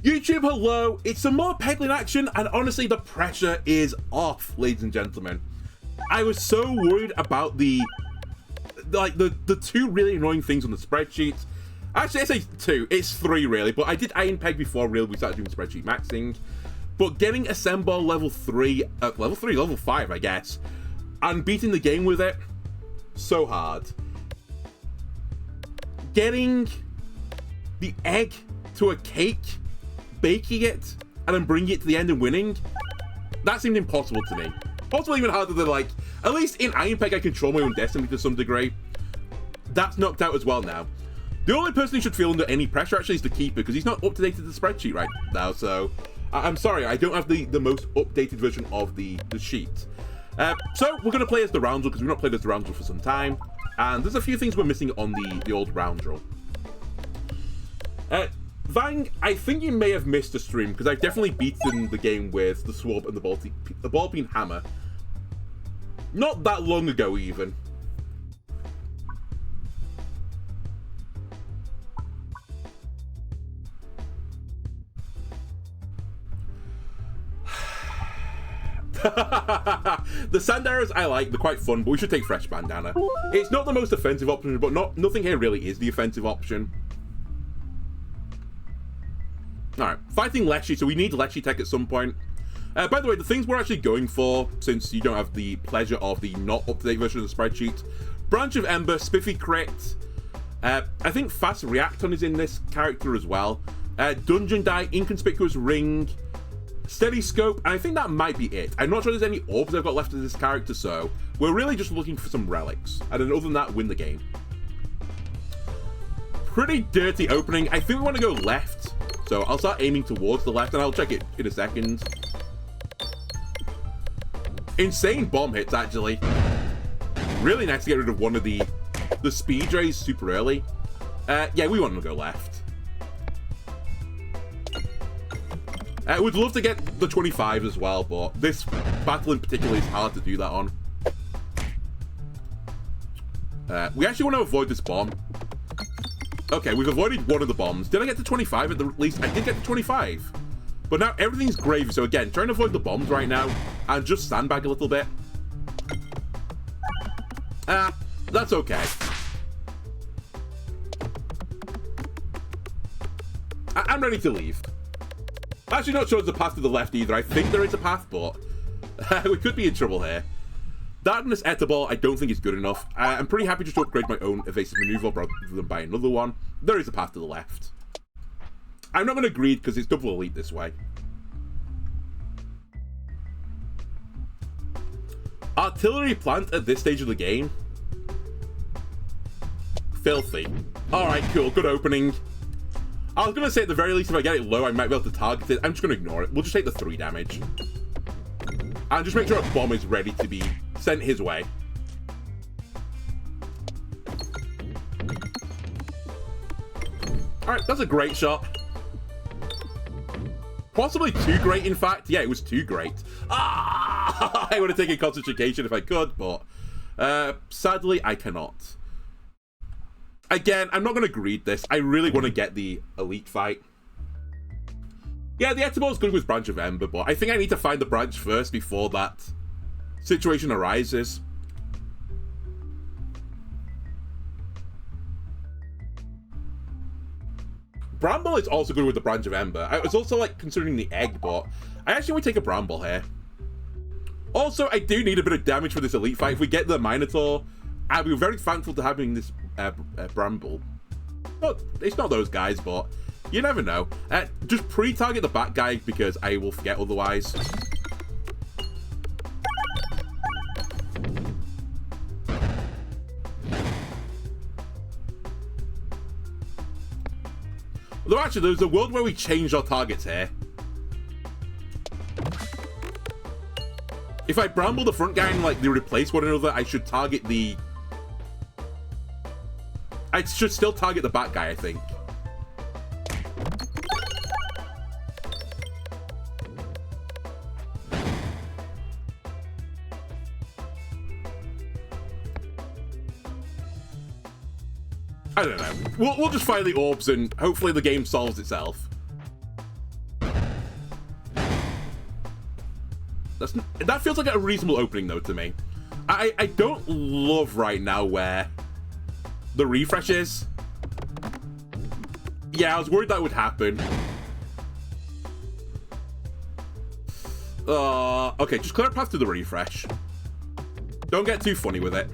YouTube, hello! It's some more Peglin action, and honestly, the pressure is off, ladies and gentlemen. I was so worried about the two really annoying things on the spreadsheet. Actually, I say two, it's three really, but I did Iron Peg before really we started doing spreadsheet maxing. But getting Assemble level 5, I guess, and beating the game with it, so hard. Getting the egg to a cake, baking it, and then bringing it to the end and winning, that seemed impossible to me. Possibly even harder than, like, at least in Iron Peg I control my own destiny to some degree. That's knocked out as well now. The only person who should feel under any pressure actually is the keeper, because he's not up to date to the spreadsheet right now, so I'm sorry, I don't have the most updated version of the sheet. So we're going to play as the Roundel, because we've not played as the Roundel for some time, and there's a few things we're missing on the old Roundel. Vang, I think you may have missed a stream, because I've definitely beaten the game with the Swab and the Ball-Peen Hammer. Not that long ago, even. The sand arrows I like, they're quite fun, but we should take fresh bandana. It's not the most offensive option, but nothing here really is the offensive option. Alright, fighting Leshy, so we need Leshy Tech at some point. By the way, the things we're actually going for, since you don't have the pleasure of the not up-to-date version of the spreadsheet: Branch of Ember, Spiffy Crit, I think Fast Reacton is in this character as well, Dungeon Die, Inconspicuous Ring, Steady Scope, and I think that might be it. I'm not sure there's any orbs I've got left of this character, so we're really just looking for some relics. And then other than that, win the game. Pretty dirty opening. I think we want to go left, so I'll start aiming towards the left, and I'll check it in a second. Insane bomb hits, actually. Really nice to get rid of one of the speed rays super early. Yeah, we want to go left. We'd love to get the 25 as well, but this battle in particular is hard to do that on. We actually want to avoid this bomb. Okay, we've avoided one of the bombs. Did I get to 25 at the least? I did get to 25. But now everything's gravy, so again, trying to avoid the bombs right now and just sandbag a little bit. That's okay. I'm ready to leave. Actually not sure there's a path to the left either. I think there is a path, but we could be in trouble here. Darkness Etable I don't think is good enough. I'm pretty happy just to upgrade my own evasive maneuver rather than buy another one. There is a path to the left. I'm not going to greed because it's double elite this way. Artillery plant at this stage of the game. Filthy. Alright, cool. Good opening. I was going to say at the very least if I get it low I might be able to target it. I'm just going to ignore it. We'll just take the 3 damage. And just make sure a bomb is ready to be sent his way. Alright, that's a great shot. Possibly too great, in fact. Yeah, it was too great. Ah! I would have taken concentration if I could, but sadly, I cannot. Again, I'm not going to greed this. I really want to get the elite fight. Yeah, the Etable is good with Branch of Ember, but I think I need to find the branch first before that situation arises. Bramble is also good with the Branch of Ember. I was also like considering the egg, but I actually would take a Bramble here. Also, I do need a bit of damage for this elite fight. If we get the Minotaur, I'll be very thankful to having this Bramble. Well, it's not those guys, but you never know. Just pre-target the bat guy because I will forget otherwise. Although actually, there's a world where we change our targets here. If I Bramble the front guy and like they replace one another, I should target the... I should still target the bat guy, I think. I don't know. We'll just fire the orbs and hopefully the game solves itself. That feels like a reasonable opening, though, to me. I don't love right now where the refresh is. Yeah, I was worried that would happen. Okay, just clear a path to the refresh. Don't get too funny with it.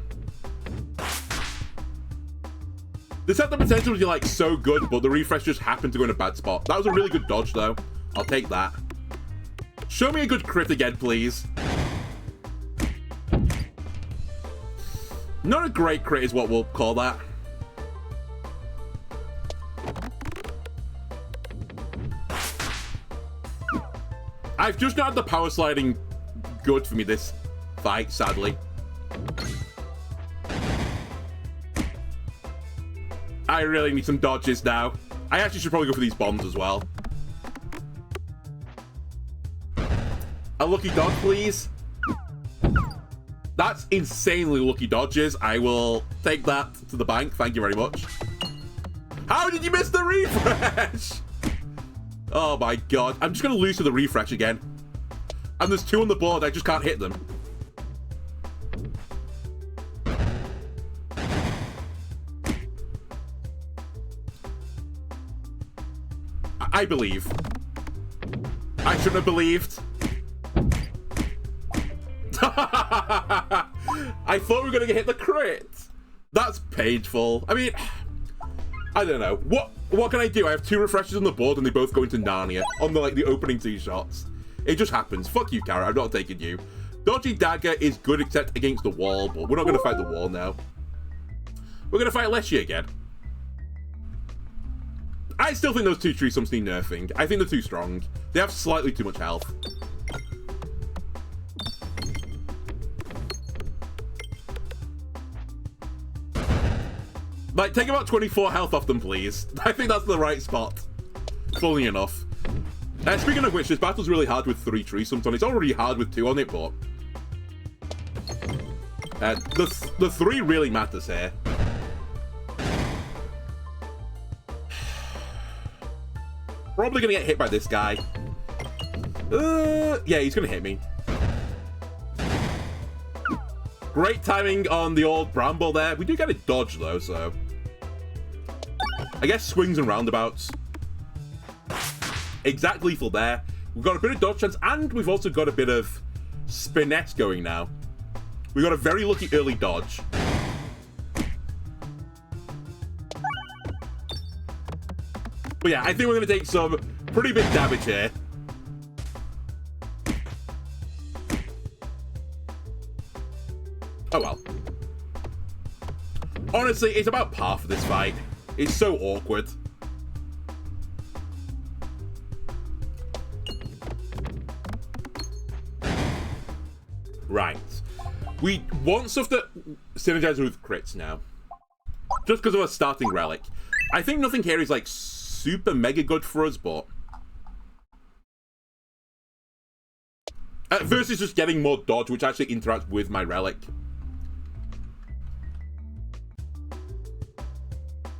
This had the potential to be, like, so good, but the refresh just happened to go in a bad spot. That was a really good dodge, though. I'll take that. Show me a good crit again, please. Not a great crit is what we'll call that. I've just not had the power sliding good for me this fight, sadly. I really need some dodges now. I actually should probably go for these bombs as well. A lucky dodge, please. That's insanely lucky dodges. I will take that to the bank. Thank you very much. How did you miss the refresh? Oh my god. I'm just going to lose to the refresh again. And there's two on the board. I just can't hit them. I believe. I shouldn't have believed. I thought we were going to hit the crit. That's painful. I mean, I don't know. What can I do? I have two refreshes on the board and they both go into Narnia on the opening two shots. It just happens. Fuck you, Kara. I'm not taking you. Dodgy Dagger is good except against the wall, but we're not going to fight the wall now. We're going to fight Leshy again. I still think those two tree stumps need nerfing. I think they're too strong. They have slightly too much health. Like, take about 24 health off them, please. I think that's the right spot. Fully enough. Speaking of which, this battle's really hard with 3 tree stumps on it. It's already hard with 2 on it, but... the 3 really matters here. Probably gonna get hit by this guy. Yeah, he's gonna hit me. Great timing on the old Bramble there. We do get a dodge, though, so... I guess swings and roundabouts. Exact lethal there. We've got a bit of dodge chance, and we've also got a bit of spinette going now. We got a very lucky early dodge. But yeah, I think we're going to take some pretty big damage here. Oh well. Honestly, it's about par for this fight. It's so awkward. Right. We want stuff that synergizes with crits now. Just because of a starting relic. I think nothing here is like super mega good for us, but... versus just getting more dodge, which actually interacts with my relic.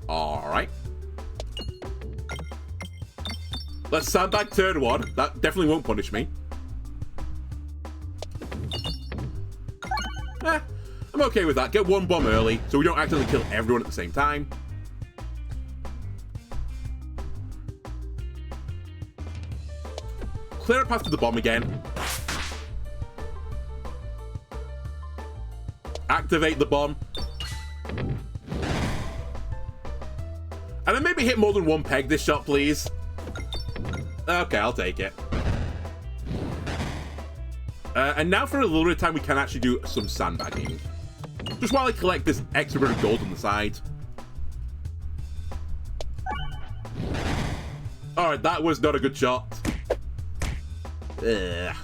Alright. Let's sandbag turn 1. That definitely won't punish me. I'm okay with that. Get 1 bomb early, so we don't accidentally kill everyone at the same time. Clear a path to the bomb again. Activate the bomb. And then maybe hit more than 1 peg this shot, please. Okay, I'll take it. And now for a little bit of time, we can actually do some sandbagging. Just while I collect this extra bit of gold on the side. Alright, that was not a good shot. Ugh.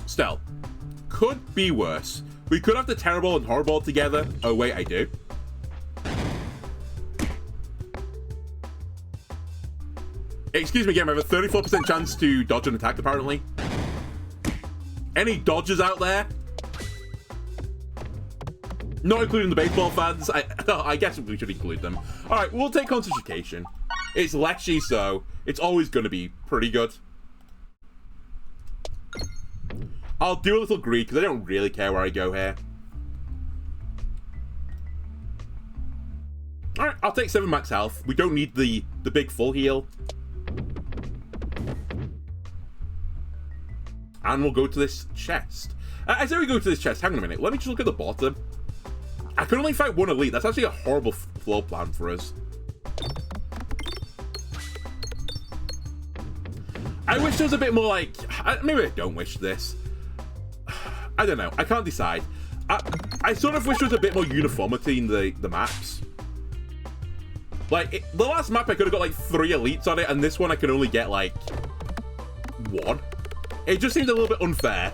Still, could be worse. We could have the Terrible and Horrible together. Oh wait, I do. Excuse me, game. I have a 34% chance to dodge an attack, apparently. Any dodgers out there? Not including the baseball fans. I guess we should include them. Alright, we'll take Concentration. It's Leshy, so it's always going to be pretty good. I'll do a little greed, because I don't really care where I go here. Alright, I'll take 7 max health. We don't need the big full heal. And we'll go to this chest. I say we go to this chest. Hang on a minute. Let me just look at the bottom. I can only fight 1 elite. That's actually a horrible floor plan for us. I wish there was a bit more like... Maybe I don't wish this. I don't know. I can't decide. I sort of wish there was a bit more uniformity in the maps. Like, the last map I could have got like 3 elites on it, and this one I can only get like 1. It just seems a little bit unfair.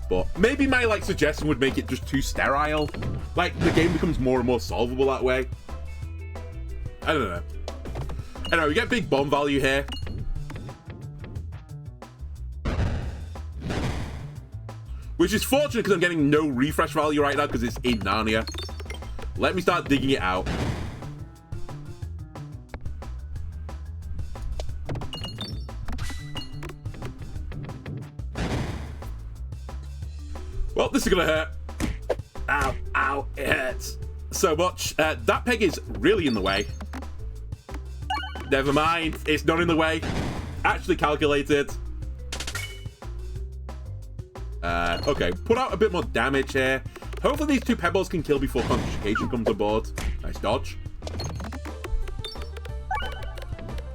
But maybe my like suggestion would make it just too sterile. Like, the game becomes more and more solvable that way. I don't know. Anyway, we get big bomb value here. Which is fortunate because I'm getting no refresh value right now because it's in Narnia. Let me start digging it out. Well, this is gonna hurt. Ow, ow, it hurts so much. That peg is really in the way. Never mind, it's not in the way. Actually calculated. Okay, put out a bit more damage here. Hopefully these 2 pebbles can kill before concentration comes aboard. Nice dodge.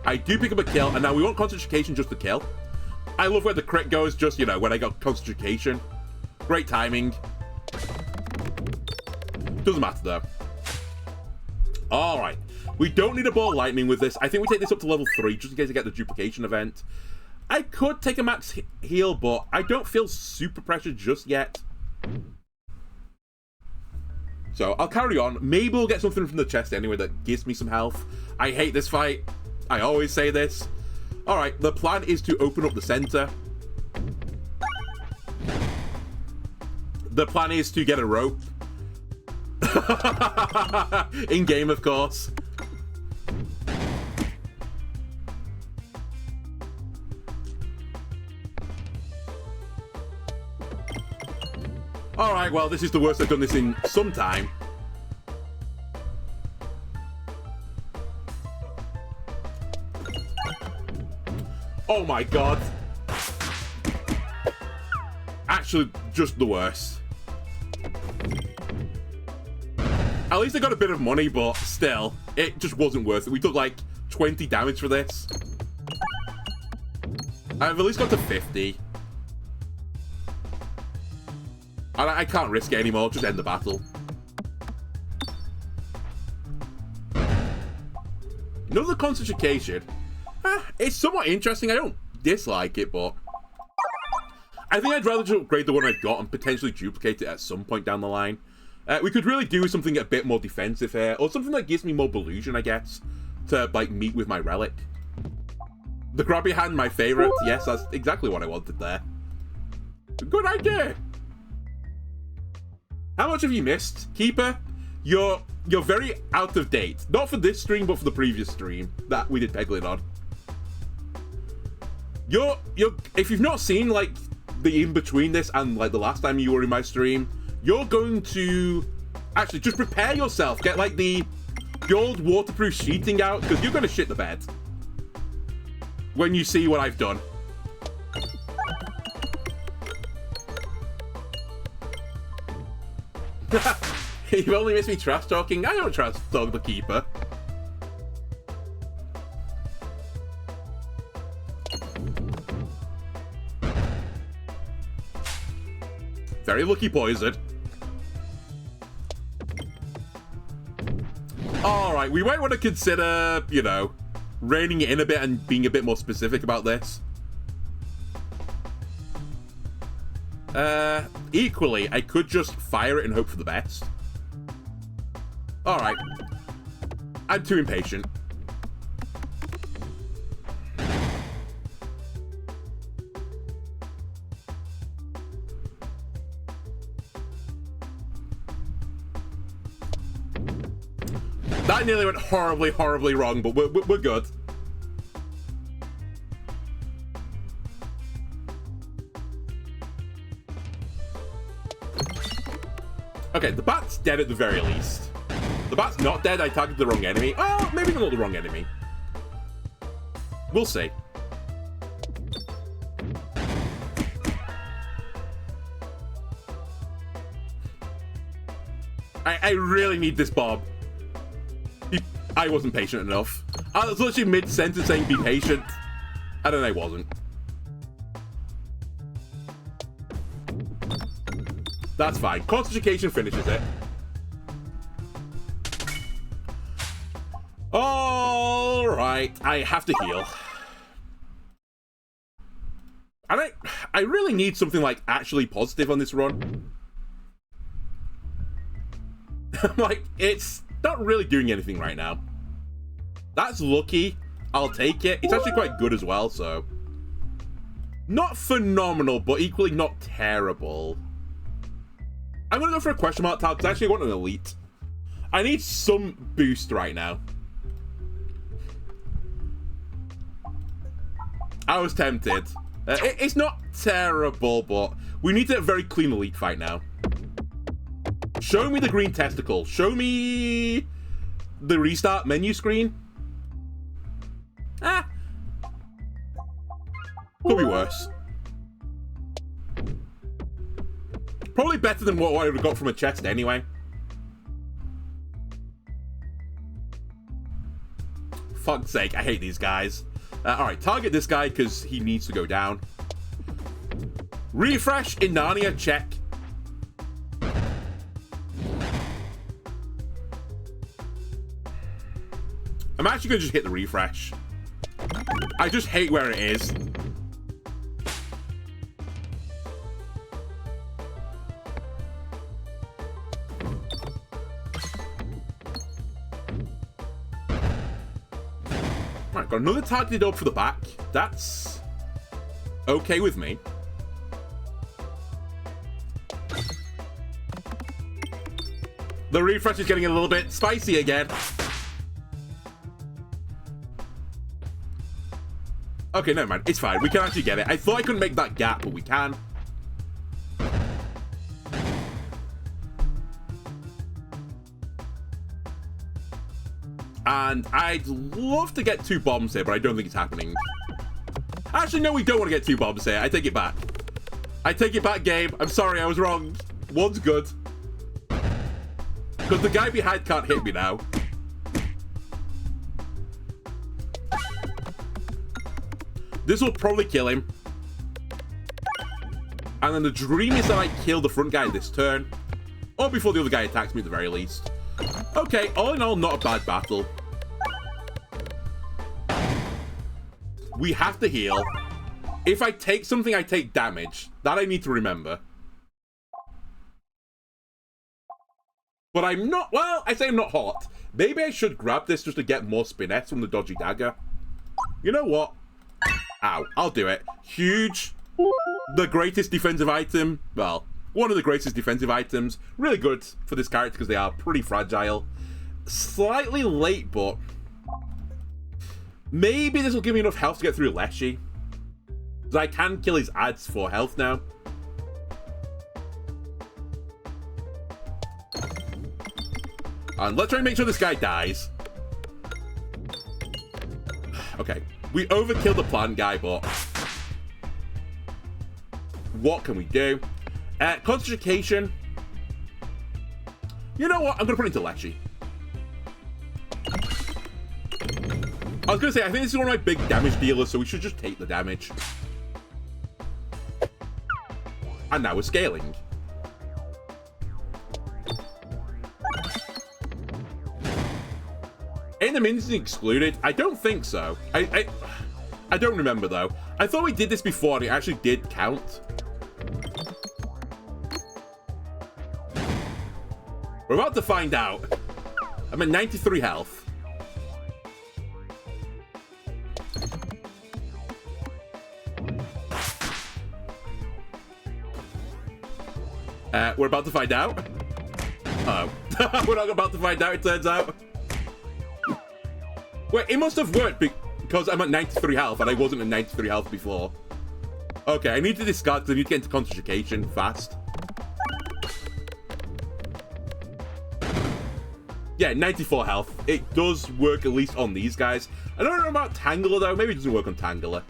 I do pick up a kill, and now we want concentration just to kill. I love where the crit goes, just, you know, when I got concentration. Great timing. Doesn't matter, though. Alright. We don't need a ball of lightning with this. I think we take this up to level 3, just in case I get the duplication event. I could take a max heal, but I don't feel super pressured just yet. So I'll carry on. Maybe we'll get something from the chest anyway that gives me some health. I hate this fight. I always say this. Alright, the plan is to open up the center. The plan is to get a rope. In-game, of course. Alright, well, this is the worst I've done this in some time. Oh my god. Actually, just the worst. At least I got a bit of money, but still, it just wasn't worth it. We took like 20 damage for this. I've at least got to 50. I can't risk it anymore, just end the battle. Another concentration. It's somewhat interesting. I don't dislike it, but I think I'd rather just upgrade the one I've got and potentially duplicate it at some point down the line. We could really do something a bit more defensive here, or something that gives me more Belusion, I guess, to like meet with my relic. The grabby hand, my favorite. Yes, that's exactly what I wanted there. Good idea. How much have you missed, Keeper? You're very out of date. Not for this stream, but for the previous stream that we did Peglin on. If you've not seen like the in between this and like the last time you were in my stream, you're going to actually just prepare yourself. Get like the old waterproof sheeting out because you're going to shit the bed when you see what I've done. You've only missed me trash talking. I don't trash talk the Keeper. Very lucky poison. Alright, we might want to consider, you know, reining it in a bit and being a bit more specific about this. Equally, I could just fire it and hope for the best. Alright. I'm too impatient. That nearly went horribly, horribly wrong, but we're good. Okay, the bat's dead at the very least. The bat's not dead, I targeted the wrong enemy. Oh, maybe not the wrong enemy. We'll see. I really need this Bob. I wasn't patient enough. I was literally mid-sentence saying be patient. And then I wasn't. That's fine. Concentration finishes it. Alright. I have to heal. And I really need something like actually positive on this run. Like, it's not really doing anything right now. That's lucky. I'll take it. It's actually quite good as well, so. Not phenomenal, but equally not terrible. I'm gonna go for a question mark tab because I actually want an elite. I need some boost right now. I was tempted. It's not terrible, but we need a very clean elite fight now. Show me the green testicle. Show me the restart menu screen. Ah. Could be worse. Probably better than what I would have got from a chest anyway. Fuck's sake, I hate these guys. Alright, target this guy because he needs to go down. Refresh in Narnia, check. I'm actually going to just hit the refresh. I just hate where it is. Right, got another targeted up for the back. That's okay with me. The refresh is getting a little bit spicy again. Okay, never mind. It's fine. We can actually get it. I thought I couldn't make that gap, but we can. And I'd love to get 2 bombs here, but I don't think it's happening. Actually, no, we don't want to get 2 bombs here. I take it back. I take it back, game. I'm sorry, I was wrong. 1's good. Because the guy behind can't hit me now. This will probably kill him. And then the dream is that I kill the front guy this turn. Or before the other guy attacks me at the very least. Okay, all in all, not a bad battle. We have to heal. If I take something, I take damage. That I need to remember. But I'm not... Well, I say I'm not hot. Maybe I should grab this just to get more spinettes from the dodgy dagger. You know what? Ow, I'll do it. Huge. The greatest defensive item. Well, one of the greatest defensive items. Really good for this character because they are pretty fragile. Slightly late, but... Maybe this will give me enough health to get through Leshy. Because I can kill his ads for health now. And let's try and make sure this guy dies. Okay. We overkilled the plant guy, but... What can we do? Concentration. You know what? I'm going to put it into Leshy. I was going to say, I think this is one of my big damage dealers, so we should just take the damage. And now we're scaling. Ain't the minions excluded? I don't think so. I don't remember, though. I thought we did this before, and it actually did count. We're about to find out. I'm at 93 health. We're about to find out. Oh. We're not about to find out, it turns out. Wait, it must have worked because I'm at 93 health and I wasn't at 93 health before. Okay, I need to discard because I need to get into concentration fast. Yeah, 94 health. It does work at least on these guys. I don't know about Tangler though. Maybe it doesn't work on Tangler.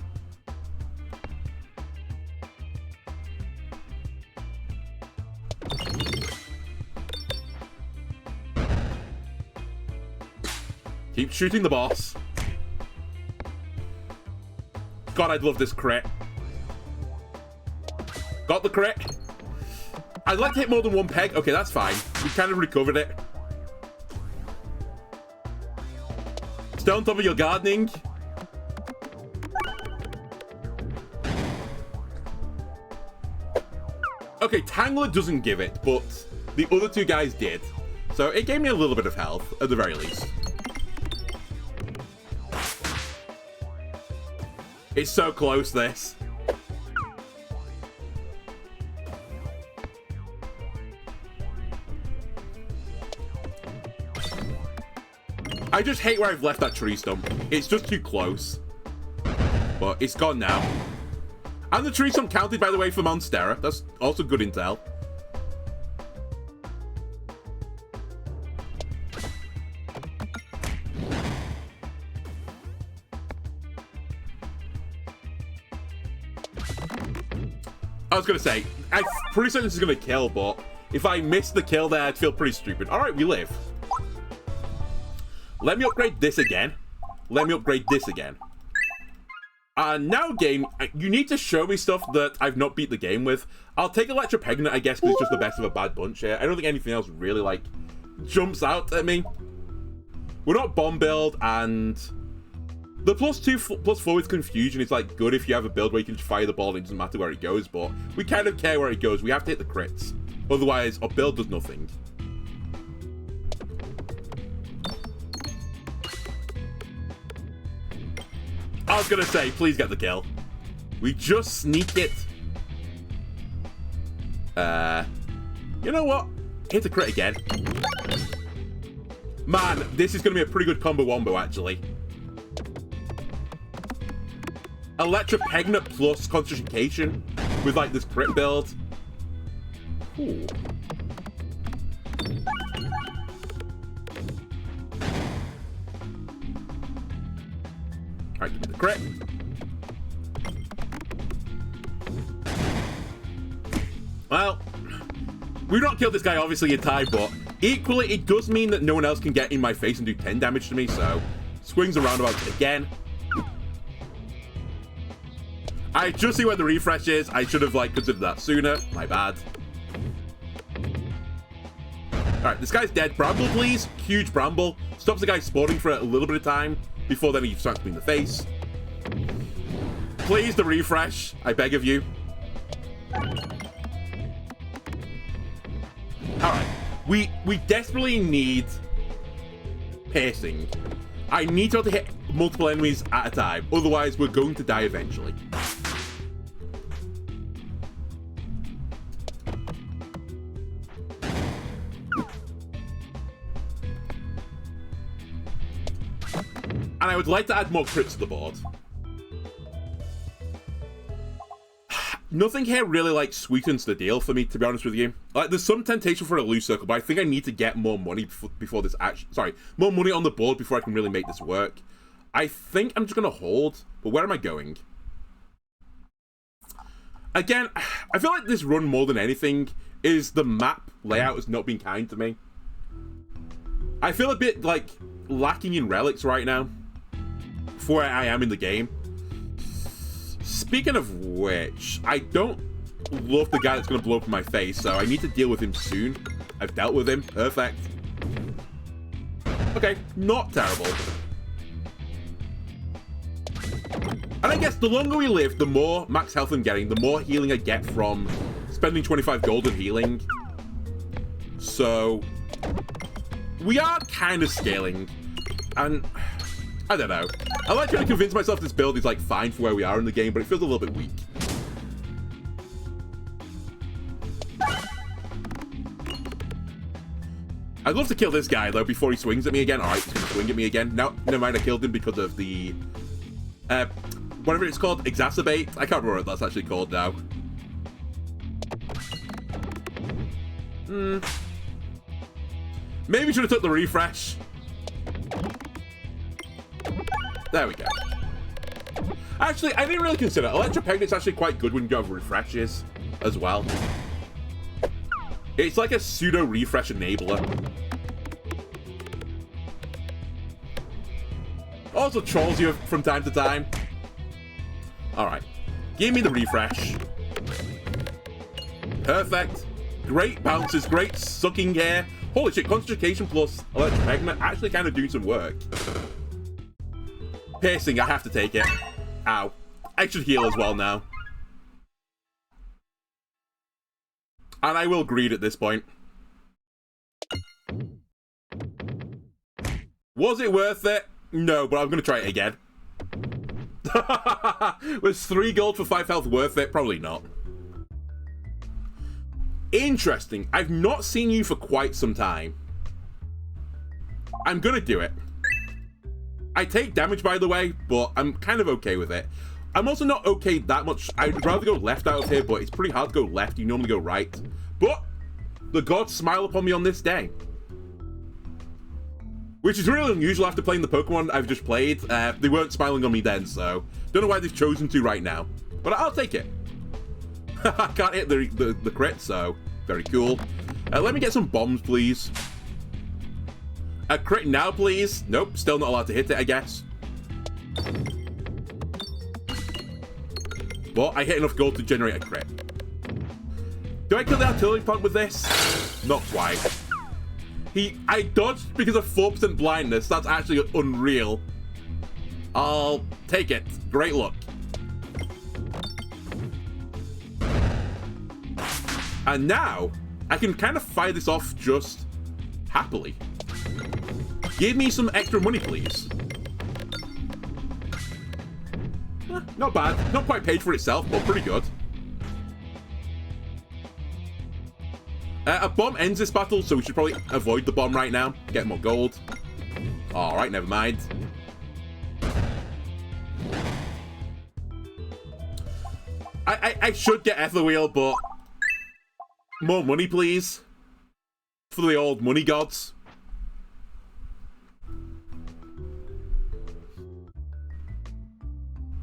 Keep shooting the boss. God, I'd love this crit. Got the crit. I'd like to hit more than one peg. Okay, that's fine. We kind of recovered it. Stay on top of your gardening. Okay, Tangler doesn't give it, but the other two guys did. So it gave me a little bit of health, at the very least. It's so close, this. I just hate where I've left that tree stump. It's just too close. But it's gone now. And the tree stump counted, by the way, for Monstera. That's also good intel. I was going to say, I'm pretty certain this is going to kill, but if I miss the kill there, I'd feel pretty stupid. All right, we live. Let me upgrade this again. Let me upgrade this again. Now, game, you need to show me stuff that I've not beat the game with. I'll take Electropegnant, I guess, because it's just the best of a bad bunch here. I don't think anything else really, like, jumps out at me. We're not bomb build, and the +2/+4 with confusion is, like, good if you have a build where you can just fire the ball and it doesn't matter where it goes, but we kind of care where it goes. We have to hit the crits. Otherwise, our build does nothing. I was gonna say, please get the kill. We just sneak it. You know what? Hit the crit again. Man, this is gonna be a pretty good combo wombo, actually. Electropegnant plus concentration with, like, this crit build. Ooh. Alright, give me the crit. Well, we've not killed this guy, obviously, in time, but equally, it does mean that no one else can get in my face and do 10 damage to me, so swings and roundabouts again. I just see where the refresh is. I should have, like, considered that sooner. My bad. Alright, this guy's dead. Bramble, please. Huge Bramble. Stops the guy spawning for a little bit of time before then he starts me in the face. Please, the refresh. I beg of you. Alright. We desperately need piercing. I need to be able to hit multiple enemies at a time. Otherwise, we're going to die eventually. And I would like to add more crits to the board. Nothing here really, like, sweetens the deal for me, to be honest with you. Like, there's some temptation for a loose circle, but I think I need to get more money before this actually... Sorry, more money on the board before I can really make this work. I think I'm just going to hold, but where am I going? Again, I feel like this run, more than anything, is the map layout has not been kind to me. I feel a bit, like, lacking in relics right now for where I am in the game. Speaking of which, I don't love the guy that's going to blow up in my face, so I need to deal with him soon. I've dealt with him. Perfect. Okay, not terrible. And I guess the longer we live, the more max health I'm getting, the more healing I get from spending 25 gold on healing. So we are kind of scaling, and I don't know. I like trying to convince myself this build is, like, fine for where we are in the game, but it feels a little bit weak. I'd love to kill this guy, though, before he swings at me again. Alright, he's going to swing at me again. No, never mind, I killed him because of the... whatever it's called, exacerbate. I can't remember what that's actually called now. Maybe we should have took the refresh. There we go. Actually, I didn't really consider Electro-Pegnit's actually quite good when you have refreshes as well. It's like a pseudo-refresh enabler. Also trolls you from time to time. Alright. Give me the refresh. Perfect. Great bounces, great sucking hair. Holy shit, concentration plus Electro-Pegnit actually kind of doing some work. Piercing, I have to take it. Ow. I should heal as well now. And I will greed at this point. Was it worth it? No, but I'm going to try it again. Was 3 gold for 5 health worth it? Probably not. Interesting. I've not seen you for quite some time. I'm going to do it. I take damage, by the way, but I'm kind of okay with it. I'm also not okay that much. I'd rather go left out of here, but it's pretty hard to go left. You normally go right. But the gods smile upon me on this day. Which is really unusual after playing the Pokemon I've just played. They weren't smiling on me then, so don't know why they've chosen to right now. But I'll take it. I can't hit the crit, so very cool. Let me get some bombs, please. A crit now, please. Nope, still not allowed to hit it, I guess. But I hit enough gold to generate a crit. Do I kill the artillery plant with this? Not quite. I dodged because of 4% blindness. That's actually unreal. I'll take it. Great luck. And now, I can kind of fire this off just happily. Give me some extra money, please. Not bad. Not quite paid for itself, but pretty good. A bomb ends this battle, so we should probably avoid the bomb right now. Get more gold. Alright, never mind. I should get Ether Wheel, but... more money, please. For the old money gods.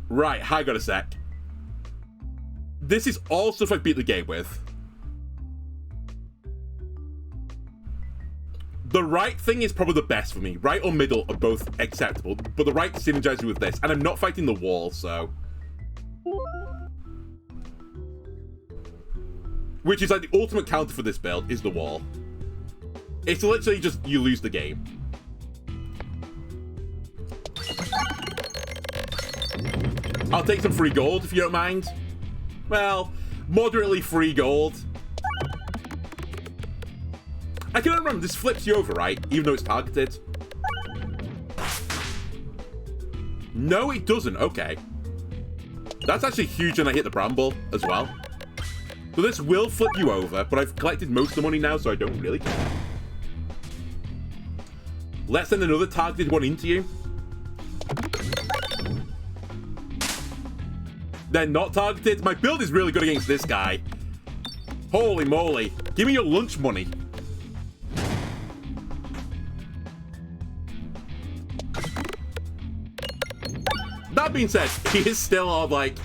Right, hang on a sec. This is all stuff I beat the game with. The right thing is probably the best for me. Right or middle are both acceptable, but the right synergizes with this, and I'm not fighting the wall, so... which is like the ultimate counter for this build, is the wall. It's literally just, you lose the game. I'll take some free gold if you don't mind. Well, moderately free gold. I can remember, this flips you over, right? Even though it's targeted. No, it doesn't. Okay. That's actually huge when I hit the bramble as well. So this will flip you over, but I've collected most of the money now, so I don't really care. Let's send another targeted one into you. They're not targeted. My build is really good against this guy. Holy moly. Give me your lunch money. That being said, he is still on, like,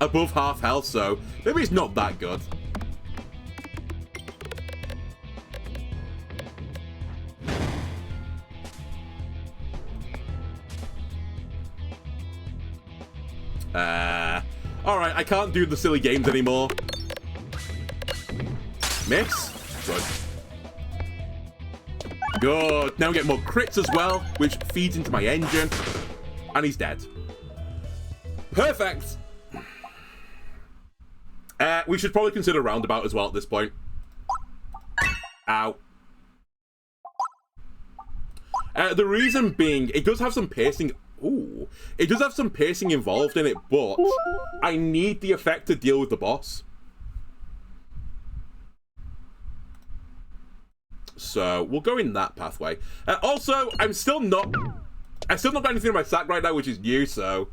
above half health, so maybe he's not that good. Alright, I can't do the silly games anymore. Miss? Good. Good. Now we get more crits as well, which feeds into my engine. And he's dead. Perfect! We should probably consider roundabout as well at this point. Ow. The reason being, it does have some piercing... Ooh. It does have some piercing involved in it, but I need the effect to deal with the boss. So we'll go in that pathway. Also, I still not got anything in my sack right now, which is new, so...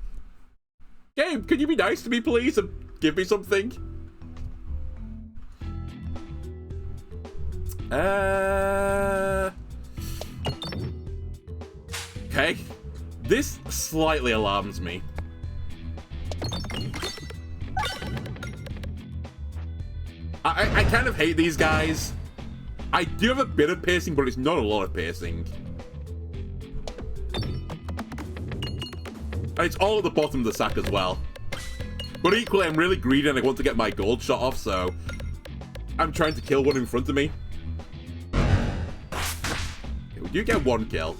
Game, can you be nice to me, please, and give me something? Okay. This slightly alarms me. I kind of hate these guys. I do have a bit of piercing, but it's not a lot of piercing. And it's all at the bottom of the sack as well. But equally, I'm really greedy and I want to get my gold shot off, so... I'm trying to kill one in front of me. Okay, we do get one kill.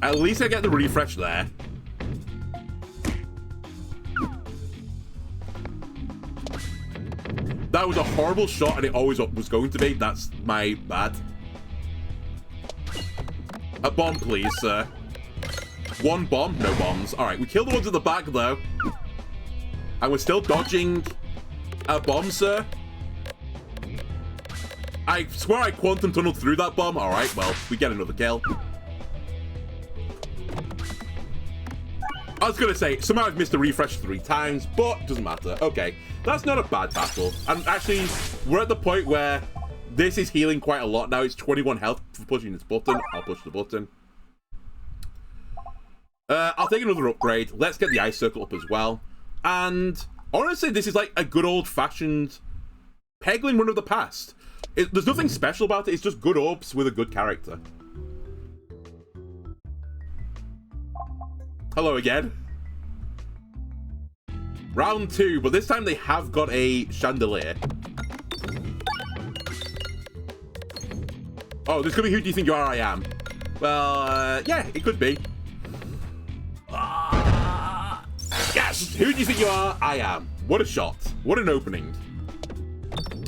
At least I get the refresh there. That was a horrible shot, and it always was going to be. That's my bad. A bomb, please, sir. One bomb? No bombs. Alright, we killed the ones at the back, though. And we're still dodging a bomb, sir. I swear I quantum tunneled through that bomb. Alright, well, we get another kill. I was going to say, somehow I've missed a refresh 3 times, but doesn't matter. Okay, that's not a bad battle. And actually, we're at the point where this is healing quite a lot now. It's 21 health for pushing this button. I'll push the button. I'll take another upgrade. Let's get the ice circle up as well. And honestly, this is like a good old-fashioned Peglin run of the past. There's nothing special about it. It's just good orbs with a good character. Hello again. Round 2, but this time they have got a chandelier. Oh, this could be Who Do You Think You Are, I Am. Well, yeah, it could be. Yes! Who do you think you are? I am. What a shot. What an opening.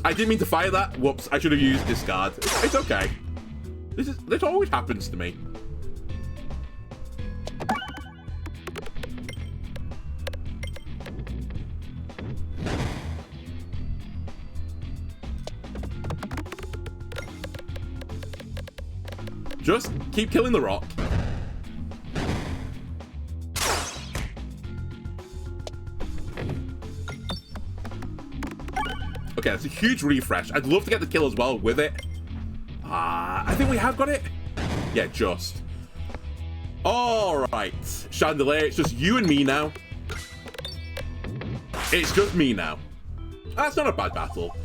I didn't mean to fire that. Whoops, I should have used discard. It's okay. This always happens to me. Just keep killing the rock. Okay, that's a huge refresh. I'd love to get the kill as well with it. I think we have got it. Yeah, just. Alright. Chandelier, it's just you and me now. It's just me now. That's not a bad battle.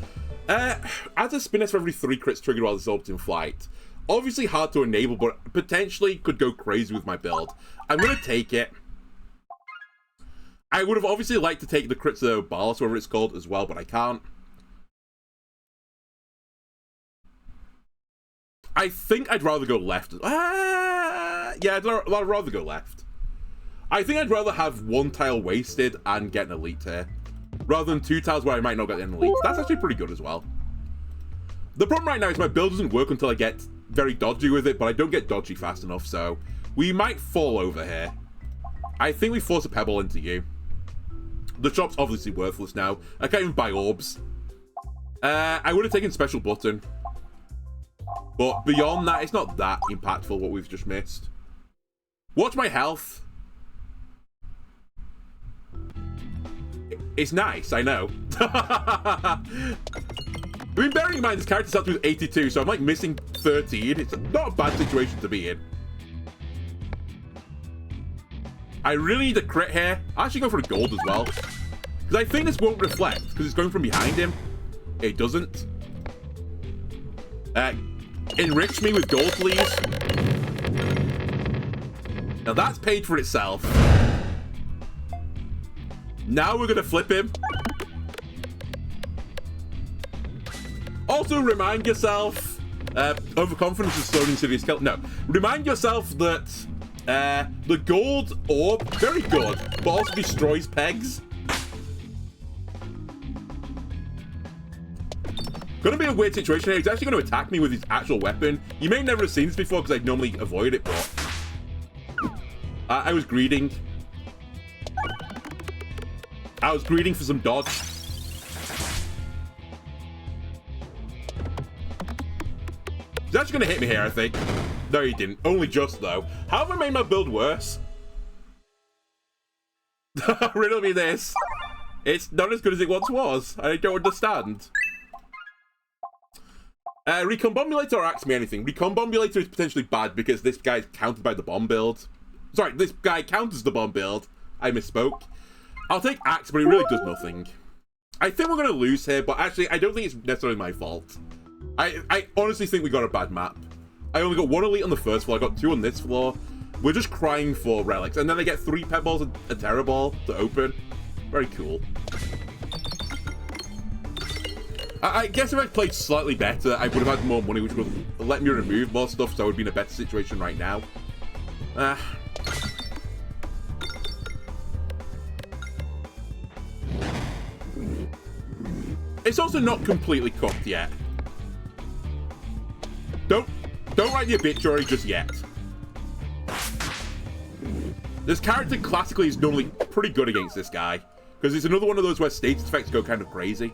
Adds a spin for every 3 crits triggered while this orbs in flight. Obviously hard to enable, but potentially could go crazy with my build. I'm going to take it. I would have obviously liked to take the crits of Balas, whatever it's called, as well, but I can't. I think I'd rather go left. Yeah, I'd rather go left. I think I'd rather have 1 tile wasted and get an elite here, rather than 2 tiles where I might not get an elite. That's actually pretty good as well. The problem right now is my build doesn't work until I get very dodgy with it, but I don't get dodgy fast enough, so we might fall over here. I think we force a pebble into you. The shop's obviously worthless now. I can't even buy orbs. I would have taken special button. But beyond that, it's not that impactful what we've just missed. Watch my health. It's nice, I know. I mean, bearing in mind this character starts with 82, so I'm like missing 13. It's not a bad situation to be in. I really need a crit here. I actually go for a gold as well. Because I think this won't reflect, because it's going from behind him. It doesn't. Enrich me with gold, please. Now that's paid for itself. Now we're going to flip him. Also, remind yourself, overconfidence is slowing serious kill. No, remind yourself that the gold orb, very good, but also destroys pegs. Gonna be a weird situation here. He's actually going to attack me with his actual weapon. You may never have seen this before because I'd normally avoid it, but I was greeding. I was greeding for some dodge. actually going to hit me here, I think. No, he didn't. Only just, though. How have I made my build worse? Riddle me this. It's not as good as it once was. I don't understand. Recombobulator or Axe Me Anything. Recombobulator is potentially bad because this guy's countered by the bomb build. Sorry, this guy counters the bomb build. I misspoke. I'll take Axe, but it really does nothing. I think we're going to lose here, but actually, I don't think it's necessarily my fault. I honestly think we got a bad map. I only got 1 elite on the first floor, I got 2 on this floor. We're just crying for relics, and then I get 3 pebbles and a terror ball to open. Very cool. I guess if I played slightly better, I would have had more money, which would let me remove more stuff, so I would be in a better situation right now. It's also not completely cooked yet. Don't write the obituary just yet. This character classically is normally pretty good against this guy, because it's another one of those where status effects go kind of crazy.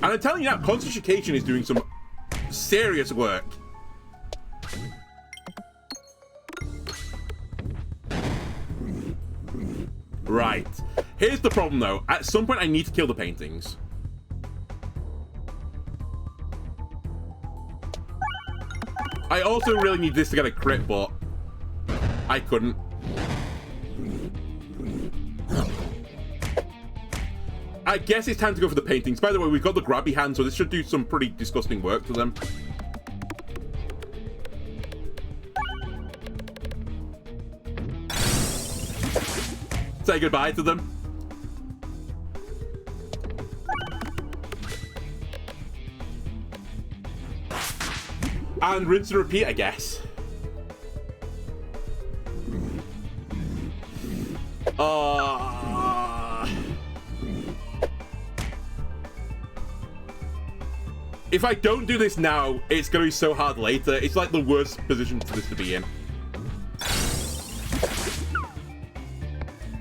And I'm telling you now, Concentration is doing some serious work. Right. Here's the problem, though. At some point, I need to kill the paintings. I also really need this to get a crit, but I couldn't. I guess it's time to go for the paintings. By the way, we've got the grabby hand, so this should do some pretty disgusting work to them. Say goodbye to them. And rinse and repeat, I guess. If I don't do this now, it's going to be so hard later. It's like the worst position for this to be in.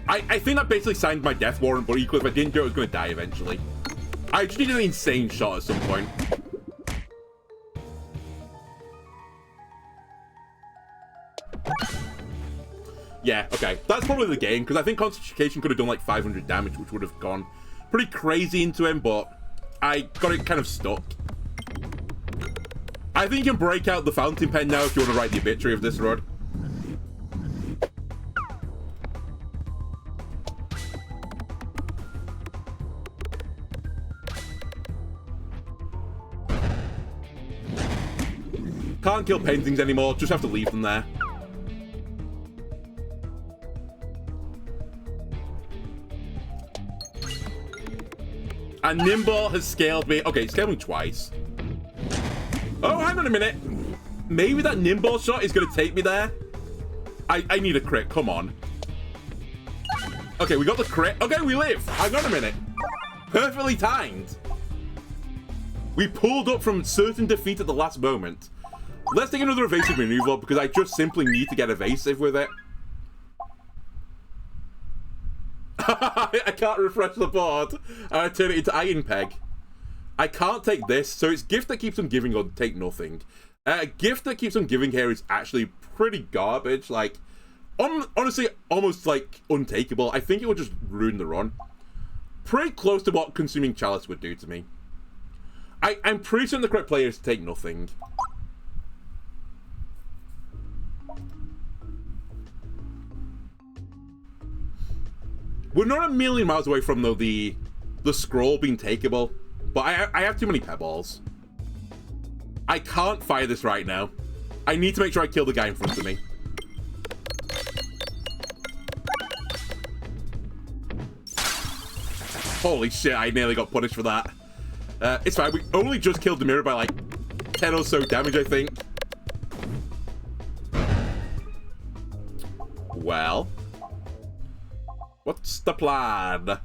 I think that basically signed my death warrant, but equally, if I didn't do it, I was going to die eventually. I just needed an insane shot at some point. Yeah, okay. That's probably the game, because I think Concentration could have done like 500 damage, which would have gone pretty crazy into him, but I got it kind of stuck. I think you can break out the fountain pen now if you want to write the obituary of this run. Can't kill paintings anymore, just have to leave them there. And Nimble has scaled me. Okay, scaled me twice. Oh, hang on a minute. Maybe that Nimble shot is going to take me there. I need a crit, come on. Okay, we got the crit. Okay, we live. Hang on a minute. Perfectly timed. We pulled up from certain defeat at the last moment. Let's take another evasive maneuver because I just simply need to get evasive with it. I can't refresh the board. And I turn it into Iron Peg. I can't take this, so it's gift that keeps on giving or take nothing. Gift that keeps on giving here is actually pretty garbage. Like, honestly, almost like untakeable. I think it would just ruin the run. Pretty close to what Consuming Chalice would do to me. I'm pretty certain the correct player is to take nothing. We're not a million miles away from, though, the scroll being takeable. But I have too many pebbles. I can't fire this right now. I need to make sure I kill the guy in front of me. Holy shit, I nearly got punished for that. It's fine, we only just killed the mirror by like 10 or so damage, I think. Well. What's the plan?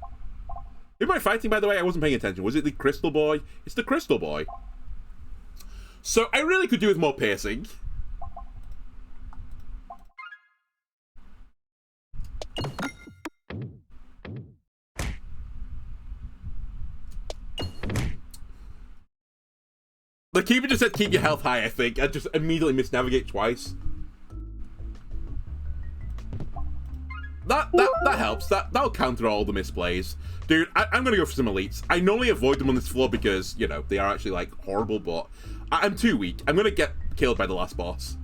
Who am I fighting, by the way? I wasn't paying attention. Was it the Crystal Boy? It's the Crystal Boy. So I really could do with more piercing. The keeper just said keep your health high, I think. I just immediately misnavigate twice. That helps. That'll counter all the misplays. Dude, I'm gonna go for some elites. I normally avoid them on this floor because, you know, they are actually, like, horrible, but I'm too weak. I'm gonna get killed by the last boss.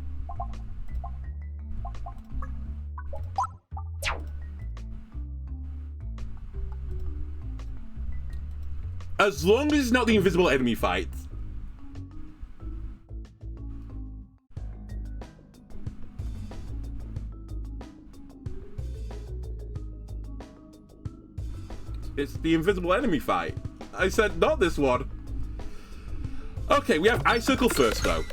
As long as it's not the invisible enemy fight. It's the invisible enemy fight. I said not this one. Okay, we have Ice Circle first, though.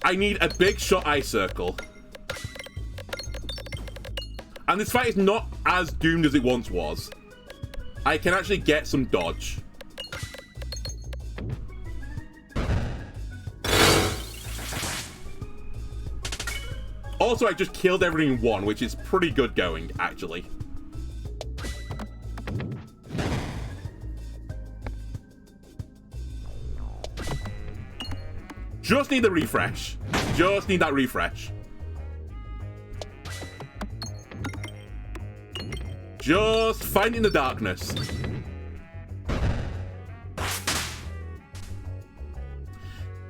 I need a big shot Ice Circle. And this fight is not as doomed as it once was. I can actually get some dodge. Also, I just killed everything in one, which is pretty good going, actually. Just need the refresh. Just need that refresh. Just fight in the darkness.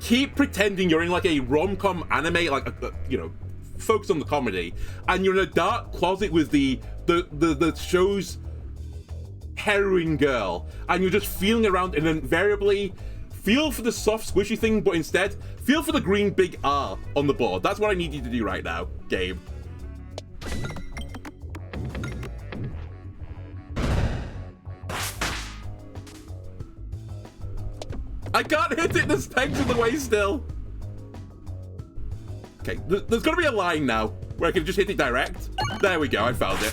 Keep pretending you're in like a rom-com anime, like you know, focus on the comedy, and you're in a dark closet with the show's heroine girl, and you're just feeling around, and invariably feel for the soft squishy thing, but instead feel for the green big R on the board. That's what I need you to do right now, game. I can't hit it, there's pegs in the way still. Okay, there's gotta be a line now where I can just hit it direct. There we go, I found it.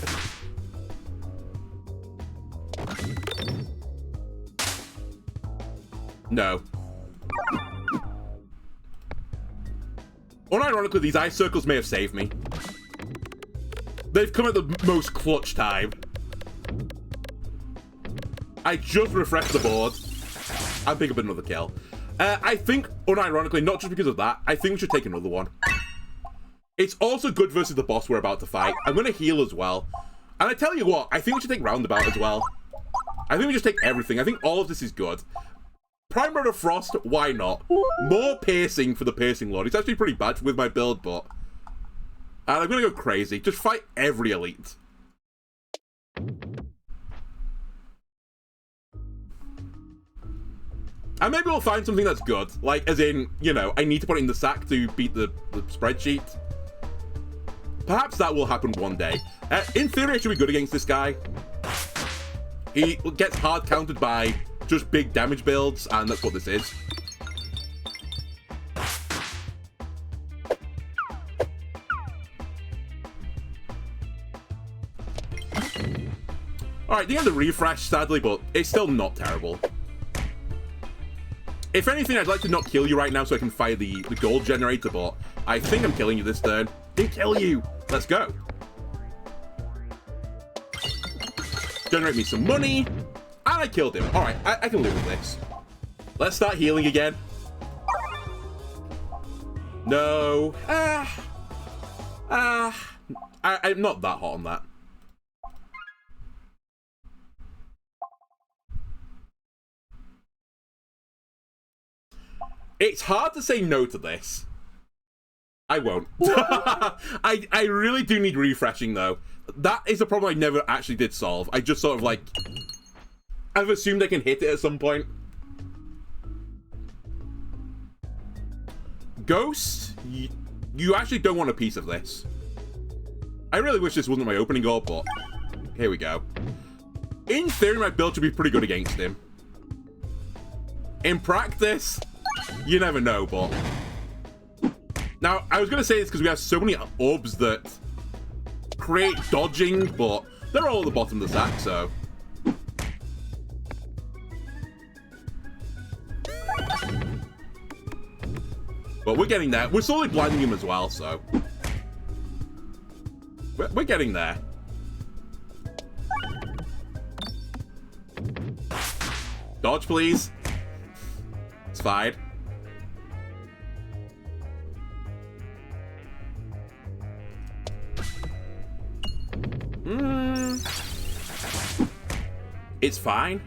No. Unironically, these ice circles may have saved me. They've come at the most clutch time. I just refreshed the board. I'll pick up another kill. I think, unironically, not just because of that, I think we should take another one. It's also good versus the boss we're about to fight. I'm going to heal as well. And I tell you what, I think we should take Roundabout as well. I think we just take everything. I think all of this is good. Primer of Frost, why not? More piercing for the Piercing Lord. It's actually pretty bad with my build, but... And I'm going to go crazy. Just fight every elite. And maybe we'll find something that's good. Like, as in, you know, I need to put it in the sack to beat the spreadsheet. Perhaps that will happen one day. In theory, I should be good against this guy. He gets hard countered by just big damage builds, and that's what this is. Alright, the end of the refresh, sadly, but it's still not terrible. If anything, I'd like to not kill you right now so I can fire the gold generator, but I think I'm killing you this turn. Didn't kill you! Let's go. Generate me some money. And I killed him. Alright, I can live with this. Let's start healing again. No. I'm not that hot on that. It's hard to say no to this. I won't. I really do need refreshing, though. That is a problem I never actually did solve. I just sort of, like... I've assumed I can hit it at some point. Ghost, you actually don't want a piece of this. I really wish this wasn't my opening goal, but... Here we go. In theory, my build should be pretty good against him. In practice... You never know, but... Now, I was going to say this because we have so many orbs that create dodging, but they're all at the bottom of the sack, so... But we're getting there. We're slowly blinding him as well, so... We're getting there. Dodge, please. It's fine. It's fine.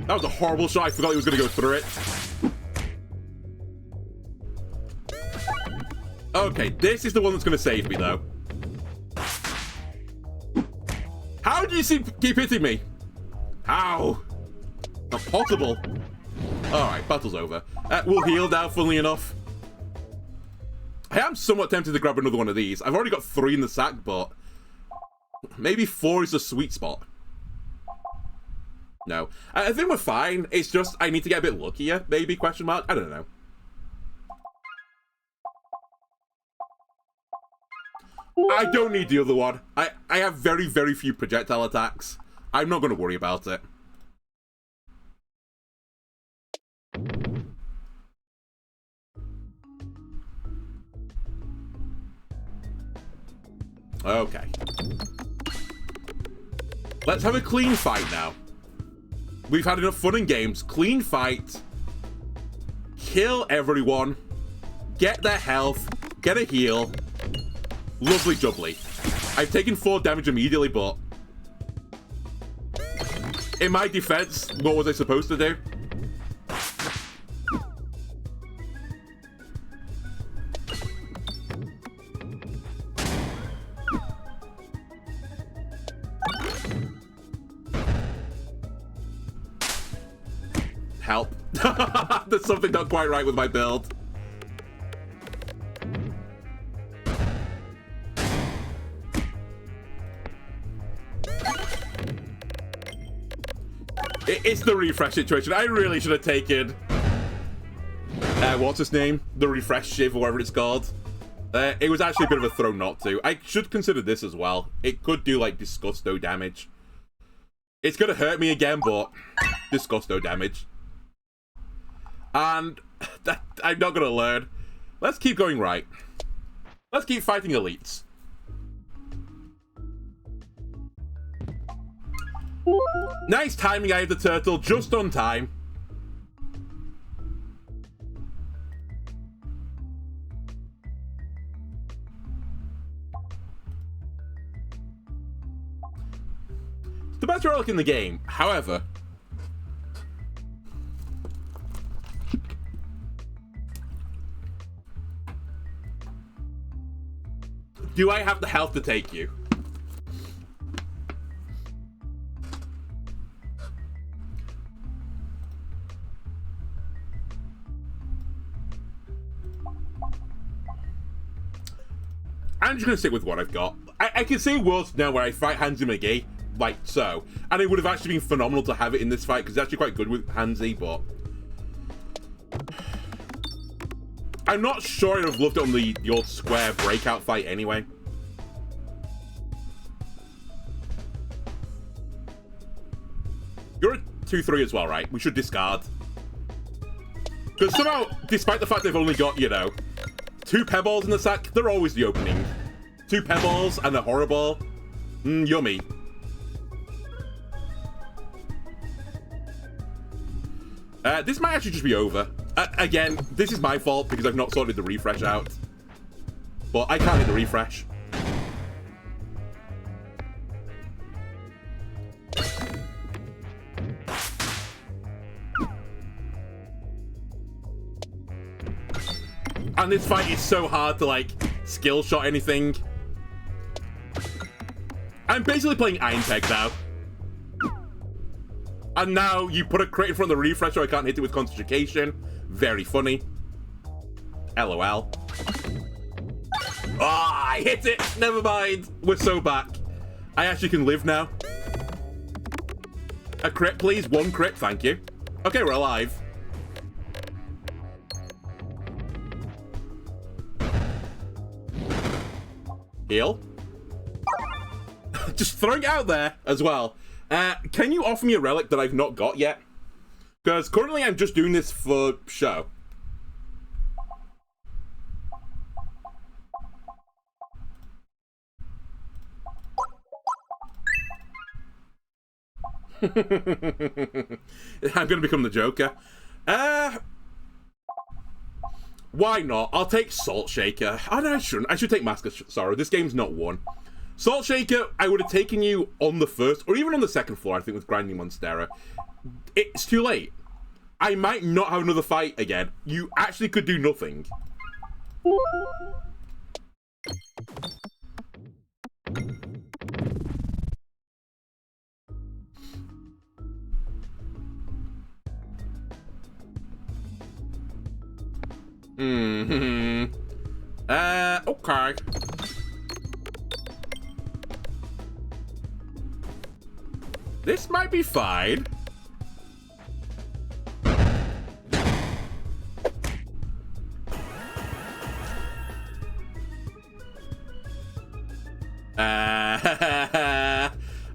That was a horrible shot. I forgot he was going to go through it. Okay, this is the one that's going to save me, though. How do you keep hitting me? How? Not possible. Alright, battle's over. We'll heal now, funnily enough. I am somewhat tempted to grab another one of these. I've already got 3 in the sack, but maybe 4 is a sweet spot. No. I think we're fine. It's just I need to get a bit luckier, maybe, question mark? I don't know. I don't need the other one. I have very, very few projectile attacks. I'm not going to worry about it. Okay. Let's have a clean fight now. We've had enough fun in games. Clean fight. Kill everyone. Get their health. Get a heal. Lovely jubbly. I've taken 4 damage immediately, but in my defense, what was I supposed to do? Help. There's something not quite right with my build. It's the refresh situation. I really should have taken what's his name? The refresh shiv or whatever it's called. It was actually a bit of a throw not to. I should consider this as well. It could do like disgusto damage. It's gonna hurt me again, but disgusto damage. And I'm not gonna learn. Let's keep going right. Let's keep fighting elites. Nice timing, I have the turtle just on time. It's the best relic in the game, however. Do I have the health to take you? I'm just going to stick with what I've got. I can see worlds now where I fight Hansi McGee, like so. And it would have actually been phenomenal to have it in this fight, because it's actually quite good with Hansi, but I'm not sure I'd have loved it on the old square breakout fight anyway. You're a 2-3 as well, right? We should discard. Because somehow, despite the fact they've only got, you know, 2 pebbles in the sack, they're always the opening. 2 pebbles and a horror ball. Yummy. This might actually just be over. Again, this is my fault because I've not sorted the refresh out. But I can't hit the refresh. And this fight is so hard to, like, skill shot anything. I'm basically playing Iron Peg now. And now you put a crate in front of the refresh so I can't hit it with concentration. Very funny. LOL. Ah, I hit it! Never mind. We're so back. I actually can live now. A crit, please. 1 crit, thank you. Okay, we're alive. Heal. Just throwing it out there as well. Can you offer me a relic that I've not got yet? Because currently I'm just doing this for show. I'm going to become the Joker. Why not? I'll take Salt Shaker. Oh, no, I shouldn't. I should take Mask of Sorrow. This game's not won. Salt Shaker, I would have taken you on the first, or even on the second floor, I think, with Grinding Monstera. It's too late. I might not have another fight again. You actually could do nothing. Okay. This might be fine.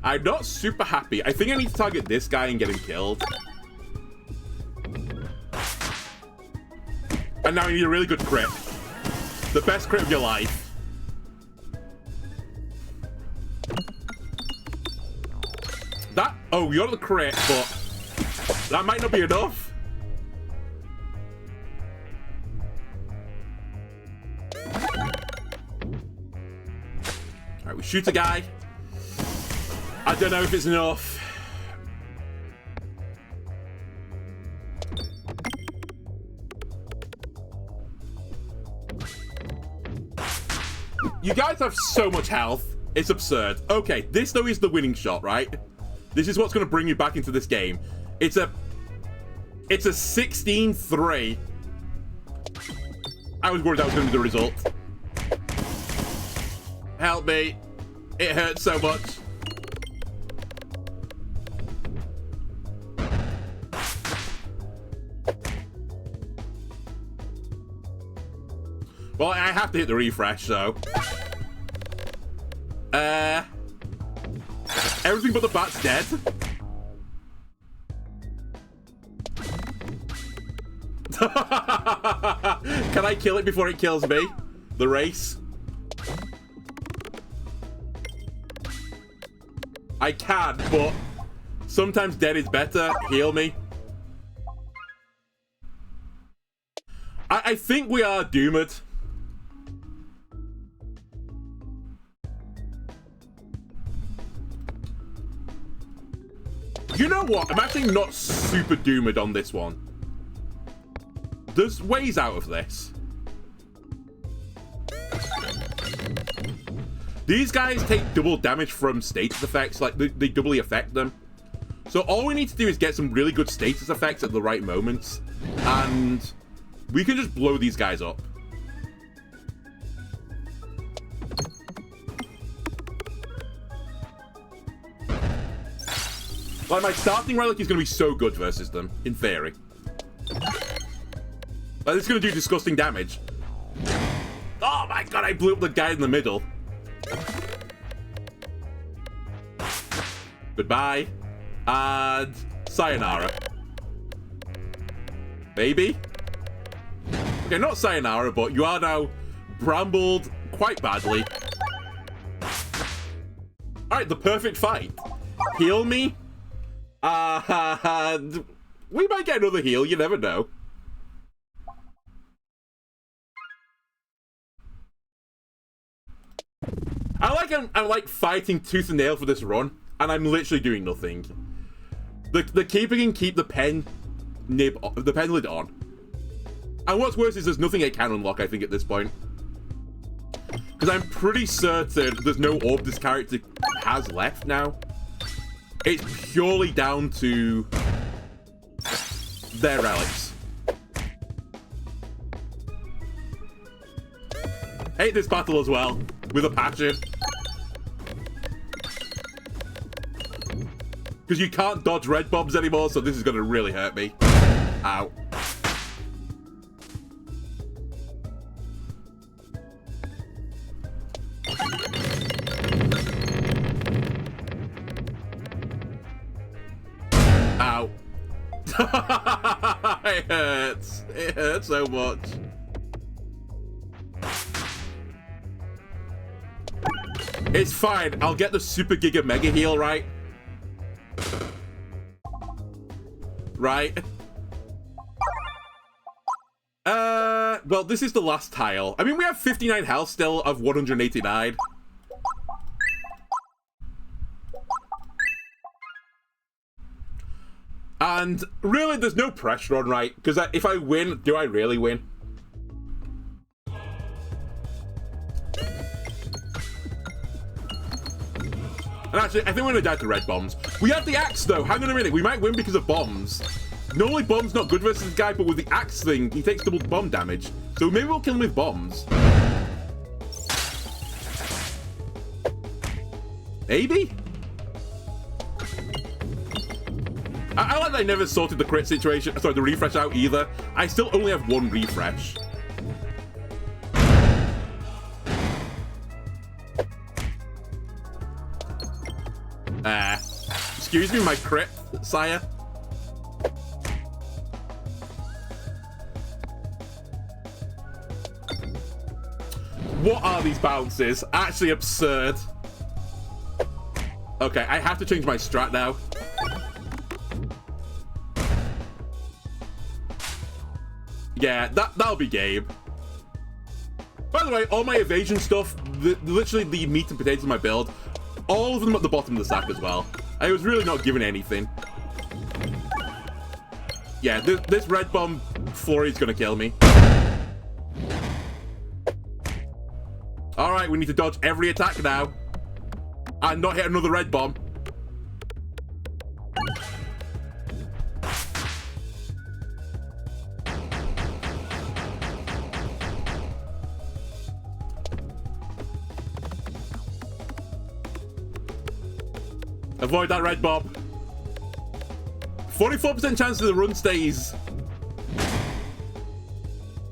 I'm not super happy. I think I need to target this guy and get him killed. And now I need a really good crit. The best crit of your life. That... Oh, you got the crit, but... that might not be enough. Alright, we shoot a guy. I don't know if it's enough. You guys have so much health. It's absurd. Okay, this though is the winning shot, right? This is what's going to bring you back into this game. It's a 16-3. I was worried that was going to be the result. Help me. It hurts so much. Well, I have to hit the refresh, so... everything but the bat's dead. Can I kill it before it kills me? The race? I can, but sometimes dead is better. Heal me. I think we are doomed. You know what? I'm actually not super doomed on this one. There's ways out of this. These guys take double damage from status effects. Like, they doubly affect them. So all we need to do is get some really good status effects at the right moments. And we can just blow these guys up. Like, my starting relic is going to be so good versus them, in theory. Like, this is going to do disgusting damage. Oh my god, I blew up the guy in the middle. Goodbye. And sayonara. Maybe? Okay, not sayonara, but you are now brambled quite badly. Alright, the perfect fight. Heal me. We might get another heal, you never know. I'm like fighting tooth and nail for this run, and I'm literally doing nothing. The keeper can keep the pen lid on. And what's worse is there's nothing it can unlock, I think, at this point. Because I'm pretty certain there's no orb this character has left now. It's purely down to their relics. Hate this battle as well, with a passion. Because you can't dodge red bombs anymore, so this is going to really hurt me. Ow. Ow. It hurts. It hurts so much. It's fine. I'll get the Super Giga Mega Heal, right? well, this is the last tile. I mean, we have 59 health still of 189. And really, there's no pressure on, right? Because if I win, do I really win? And actually, I think we're gonna die to red bombs. We have the axe, though. Hang on a minute. We might win because of bombs. Normally, bombs not good versus this guy, but with the axe thing, he takes double bomb damage. So maybe we'll kill him with bombs. Maybe? I like that I never sorted the crit situation, sorry, the refresh out either. I still only have one refresh. Excuse me, my crit, sire. What are these bounces? Actually absurd. Okay, I have to change my strat now. Yeah, that'll be game. By the way, all my evasion stuff, literally the meat and potatoes of my build, all of them at the bottom of the stack as well. I was really not given anything. Yeah, this red bomb flurry is gonna kill me. Alright, we need to dodge every attack now. And not hit another red bomb. Avoid that red bomb. 44% chance of the run stays.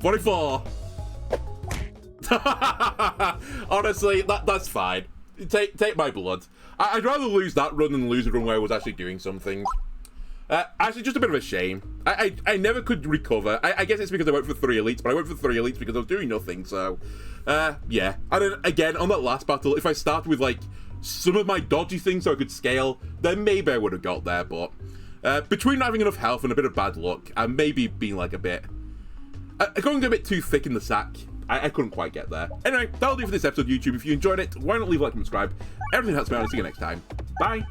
44. Honestly, that's fine. Take my blood. I'd rather lose that run than lose a run where I was actually doing something. Actually, just a bit of a shame. I never could recover. I guess it's because I went for 3 elites, but I went for 3 elites because I was doing nothing, so... yeah. And then, again, on that last battle, if I started with, like, some of my dodgy things so I could scale, then maybe I would have got there, but... between not having enough health and a bit of bad luck, and maybe being, like, a bit... going a bit too thick in the sack, I couldn't quite get there. Anyway, that'll do for this episode of YouTube. If you enjoyed it, why not leave a like and subscribe? Everything helps me out. I'll see you next time. Bye!